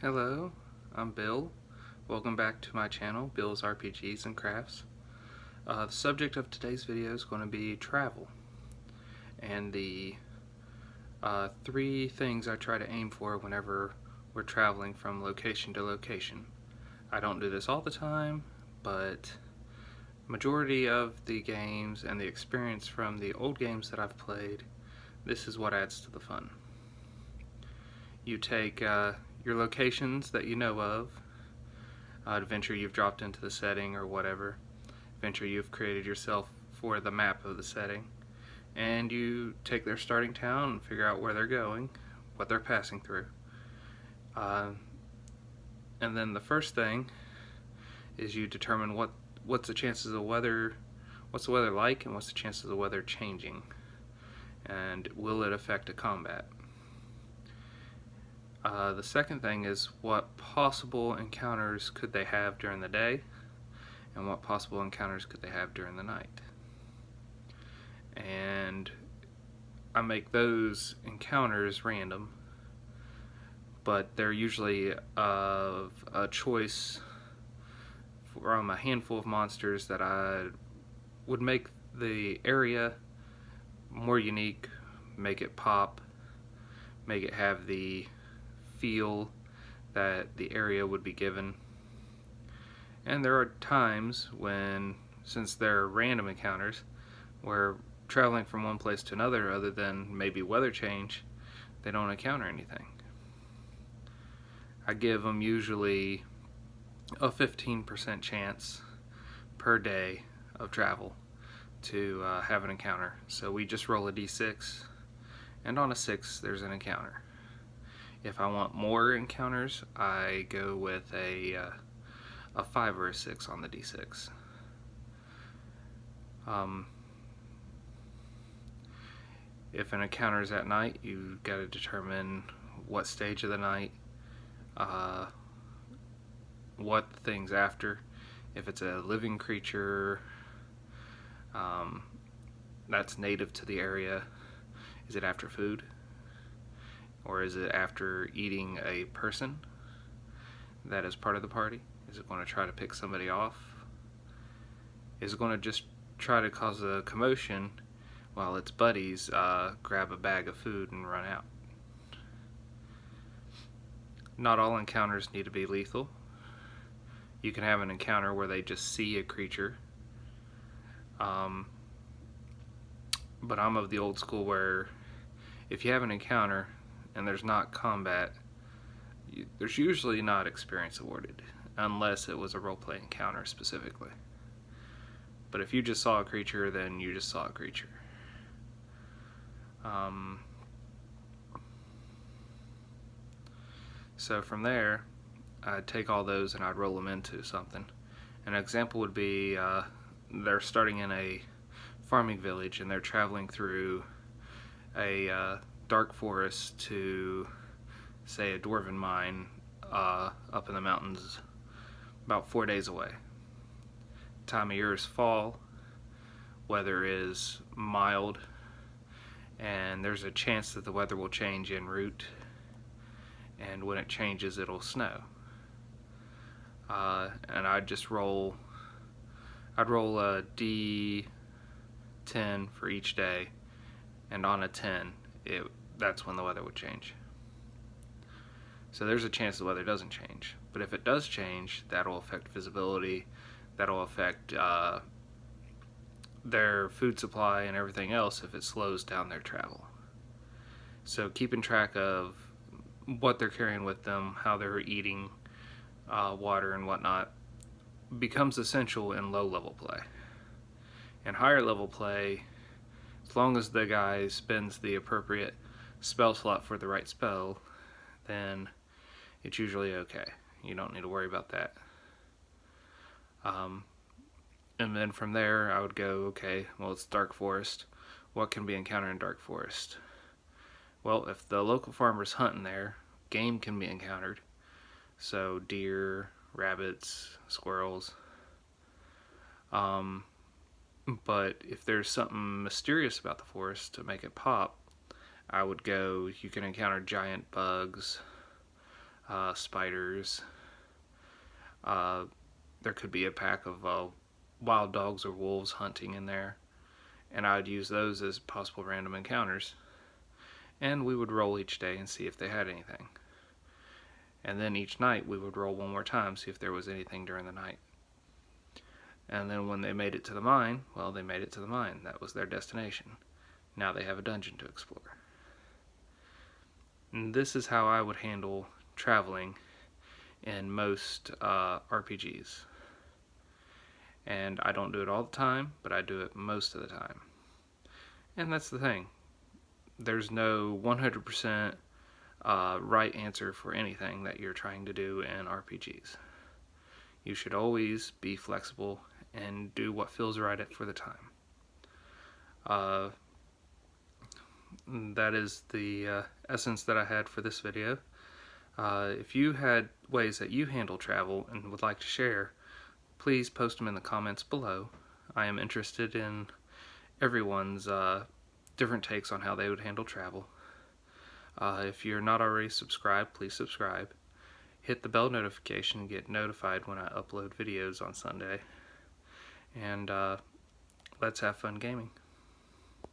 Hello, I'm Bill. Welcome back to my channel, Bill's RPGs and Crafts. The subject of today's video is going to be travel, and the three things I try to aim for whenever we're traveling from location to location. I don't do this all the time, but majority of the games and the experience from the old games that I've played, this is what adds to the fun. You take your locations that you know of, adventure you've dropped into the setting or whatever, adventure you've created yourself for the map of the setting, and you take their starting town and figure out where they're going, what they're passing through. And then the first thing is you determine what's the chances of weather, what's the weather like, and what's the chances of the weather changing, and will it affect a combat. The second thing is what possible encounters could they have during the day, and what possible encounters could they have during the night. And I make those encounters random, but they're usually of a choice from a handful of monsters that I would make the area more unique, make it pop, make it have the feel that the area would be given. And there are times when, since they're random encounters, where traveling from one place to another, other than maybe weather change, they don't encounter anything. I give them usually a 15% chance per day of travel to have an encounter. So we just roll a d6, and on a 6 there's an encounter. If I want more encounters, I go with a 5 or a 6 on the d6. If an encounter is at night, you've got to determine what stage of the night, what things after. If it's a living creature that's native to the area, is it after food? Or is it after eating a person that is part of the party? Is it going to try to pick somebody off? Is it going to just try to cause a commotion while its buddies grab a bag of food and run out? Not all encounters need to be lethal. You can have an encounter where they just see a creature. But I'm of the old school where if you have an encounter and there's not combat, there's usually not experience awarded, unless it was a roleplay encounter specifically. But if you just saw a creature, then you just saw a creature. So from there, I'd take all those and I'd roll them into something. An example would be they're starting in a farming village and they're traveling through a dark forest to, say, a dwarven mine up in the mountains about 4 days away. Time of year is fall, weather is mild, and there's a chance that the weather will change en route, and when it changes it'll snow. And I'd roll a d10 for each day, and on a 10 that's when the weather would change. So there's a chance the weather doesn't change, but if it does change, that'll affect visibility, that'll affect their food supply and everything else if it slows down their travel. So keeping track of what they're carrying with them, how they're eating, water and whatnot, becomes essential in low level play. In higher level play, as long as the guy spends the appropriate spell slot for the right spell, then it's usually okay. You don't need to worry about that. And then from there I would go, okay, well, it's dark forest. What can be encountered in dark forest? Well, if the local farmer's hunting there, game can be encountered. So deer, rabbits, squirrels. But if there's something mysterious about the forest to make it pop, I would go, you can encounter giant bugs, spiders. There could be a pack of wild dogs or wolves hunting in there, and I would use those as possible random encounters. And we would roll each day and see if they had anything. And then each night we would roll one more time, see if there was anything during the night. And then when they made it to the mine, well, they made it to the mine. That was their destination. Now they have a dungeon to explore. And this is how I would handle traveling in most RPGs. And I don't do it all the time, but I do it most of the time. And that's the thing. There's no 100% right answer for anything that you're trying to do in RPGs. You should always be flexible and do what feels right for the time. That is the essence that I had for this video. If you had ways that you handle travel and would like to share, please post them in the comments below. I am interested in everyone's different takes on how they would handle travel. If you're not already subscribed, please subscribe. Hit the bell notification and get notified when I upload videos on Sunday. And let's have fun gaming.